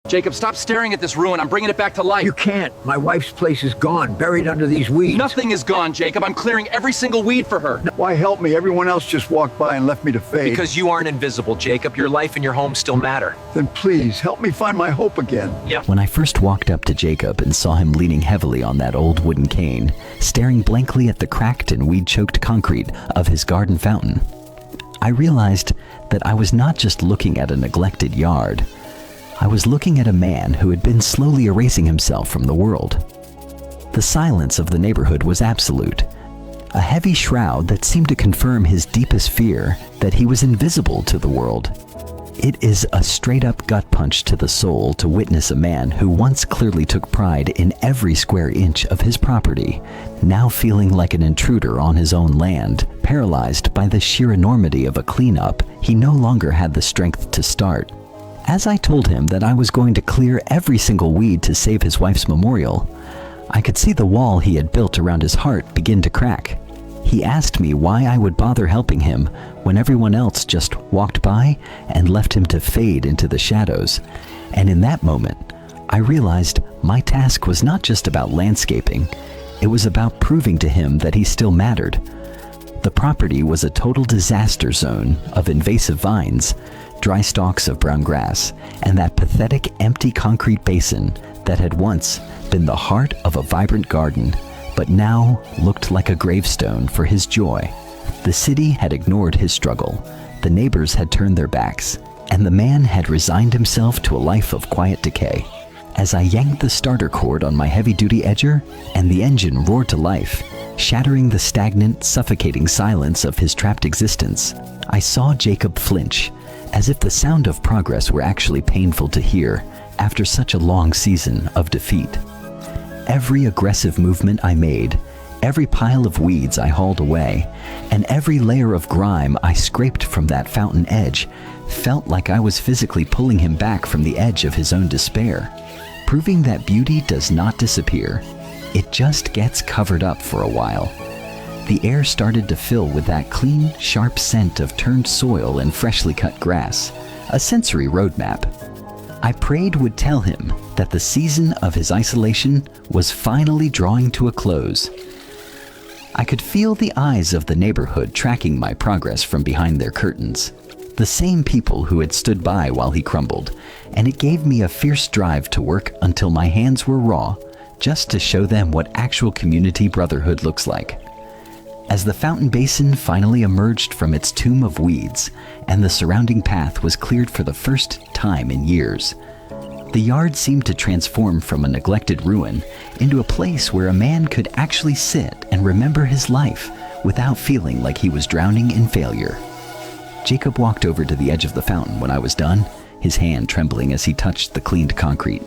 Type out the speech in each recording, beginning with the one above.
Jacob, stop staring at this ruin. I'm bringing it back to life. You can't. My wife's place is gone, buried under these weeds. Nothing is gone, Jacob. I'm clearing every single weed for her. Why help me? Everyone else just walked by and left me to fade. Because you aren't invisible, Jacob. Your life and your home still matter. Then please, help me find my hope again. Yeah. When I first walked up to Jacob and saw him leaning heavily on that old wooden cane, staring blankly at the cracked and weed-choked concrete of his garden fountain, I realized that I was not just looking at a neglected yard. I was looking at a man who had been slowly erasing himself from the world. The silence of the neighborhood was absolute, a heavy shroud that seemed to confirm his deepest fear that he was invisible to the world. It is a straight-up gut punch to the soul to witness a man who once clearly took pride in every square inch of his property, now feeling like an intruder on his own land, paralyzed by the sheer enormity of a cleanup he no longer had the strength to start. As I told him that I was going to clear every single weed to save his wife's memorial, I could see the wall he had built around his heart begin to crack. He asked me why I would bother helping him when everyone else just walked by and left him to fade into the shadows. And in that moment, I realized my task was not just about landscaping. It was about proving to him that he still mattered. The property was a total disaster zone of invasive vines, dry stalks of brown grass, and that pathetic empty concrete basin that had once been the heart of a vibrant garden, but now looked like a gravestone for his joy. The city had ignored his struggle, the neighbors had turned their backs, and the man had resigned himself to a life of quiet decay. As I yanked the starter cord on my heavy-duty edger, and the engine roared to life, shattering the stagnant, suffocating silence of his trapped existence, I saw Jacob flinch, as if the sound of progress were actually painful to hear after such a long season of defeat. Every aggressive movement I made, every pile of weeds I hauled away, and every layer of grime I scraped from that fountain edge felt like I was physically pulling him back from the edge of his own despair, proving that beauty does not disappear. It just gets covered up for a while. The air started to fill with that clean, sharp scent of turned soil and freshly cut grass, a sensory roadmap. I prayed would tell him that the season of his isolation was finally drawing to a close. I could feel the eyes of the neighborhood tracking my progress from behind their curtains, the same people who had stood by while he crumbled, and it gave me a fierce drive to work until my hands were raw, just to show them what actual community brotherhood looks like. As the fountain basin finally emerged from its tomb of weeds and the surrounding path was cleared for the first time in years, the yard seemed to transform from a neglected ruin into a place where a man could actually sit and remember his life without feeling like he was drowning in failure. Jacob walked over to the edge of the fountain when I was done, his hand trembling as he touched the cleaned concrete.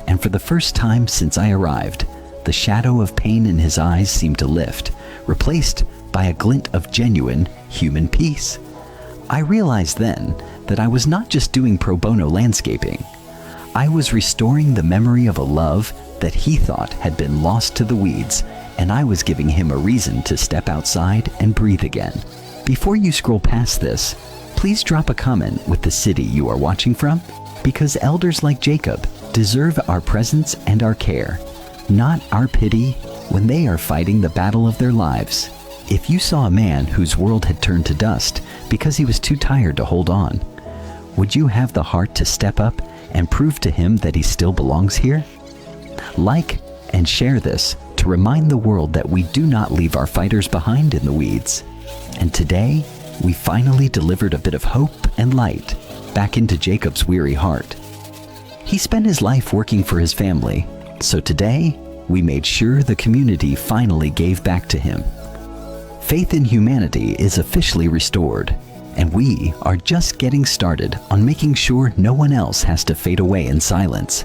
And for the first time since I arrived, the shadow of pain in his eyes seemed to lift, replaced by a glint of genuine human peace. I realized then that I was not just doing pro bono landscaping. I was restoring the memory of a love that he thought had been lost to the weeds, and I was giving him a reason to step outside and breathe again. Before you scroll past this, please drop a comment with the city you are watching from, because elders like Jacob deserve our presence and our care, not our pity when they are fighting the battle of their lives. If you saw a man whose world had turned to dust because he was too tired to hold on, would you have the heart to step up and prove to him that he still belongs here? Like and share this to remind the world that we do not leave our fighters behind in the weeds. And today, we finally delivered a bit of hope and light back into Jacob's weary heart. He spent his life working for his family, so today, we made sure the community finally gave back to him. Faith in humanity is officially restored, and we are just getting started on making sure no one else has to fade away in silence.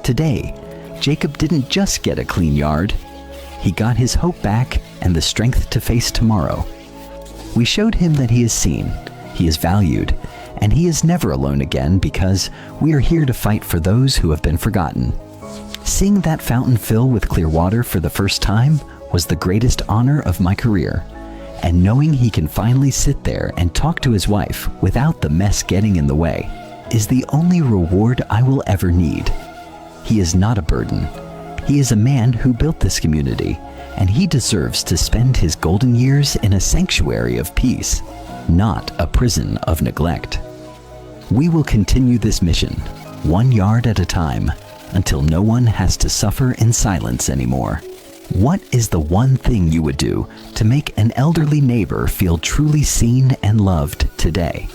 Today, Jacob didn't just get a clean yard, he got his hope back and the strength to face tomorrow. We showed him that he is seen, he is valued, and he is never alone again because we are here to fight for those who have been forgotten. Seeing that fountain fill with clear water for the first time was the greatest honor of my career, and knowing he can finally sit there and talk to his wife without the mess getting in the way is the only reward I will ever need. He is not a burden. He is a man who built this community, and he deserves to spend his golden years in a sanctuary of peace, not a prison of neglect. We will continue this mission, 1 yard at a time, until no one has to suffer in silence anymore. What is the one thing you would do to make an elderly neighbor feel truly seen and loved today?